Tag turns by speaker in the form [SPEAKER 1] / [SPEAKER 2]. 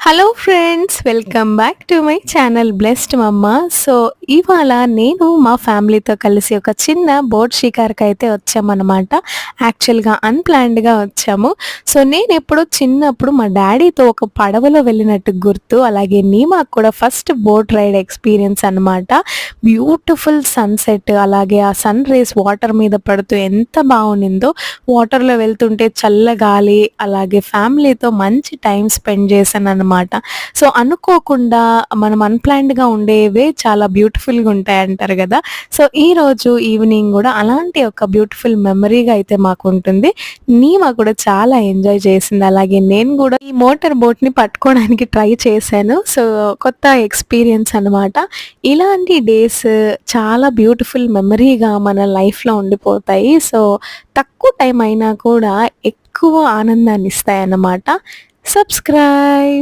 [SPEAKER 1] Hello friends, welcome back to my channel blessed మమ్మ. So ఇవాళ నేను మా ఫ్యామిలీతో కలిసి ఒక చిన్న బోట్ షికార్కి అయితే వచ్చామన్నమాట. యాక్చువల్గా అన్ప్లాన్డ్గా వచ్చాము. సో నేను ఎప్పుడో చిన్నప్పుడు మా డాడీతో ఒక పడవలో వెళ్ళినట్టు గుర్తు. అలాగే మాకు కూడా ఫస్ట్ బోట్ రైడ్ ఎక్స్పీరియన్స్ అనమాట. బ్యూటిఫుల్ సన్సెట్, అలాగే ఆ సన్ రేస్ వాటర్ మీద పడుతూ ఎంత బాగుండిందో. వాటర్లో వెళ్తుంటే చల్లగాలి, అలాగే ఫ్యామిలీతో మంచి టైం స్పెండ్ చేశాను అనమాట. సో అనుకోకుండా మనం అన్‌ప్లాన్డ్‌గా ఉండేవే చాలా బ్యూటిఫుల్‌గా ఉంటాయంటారు గదా! సో ఈరోజు ఈవినింగ్ గూడా అలాంటి ఒక బ్యూటిఫుల్ మెమరీగా అయితే మాకుంటుంది. నీమ కూడా చాలా ఎంజాయ్ చేసింది. అలాగే నేను గూడా ఈ మోటార్ బోట్‌ని పట్టుకోవడానికి ట్రై చేశాను. సో కొత్త ఎక్స్‌పీరియన్స్ అనమాట. ఇలాంటి డేస్ చాలా బ్యూటిఫుల్ మెమరీగా మన లైఫ్‌లో ఉండిపోతాయి. సో తక్కువ టైం అయినా కూడా ఎక్కువ ఆనందాన్నిస్తాయన్నమాట. సబ్స్క్రైబ్.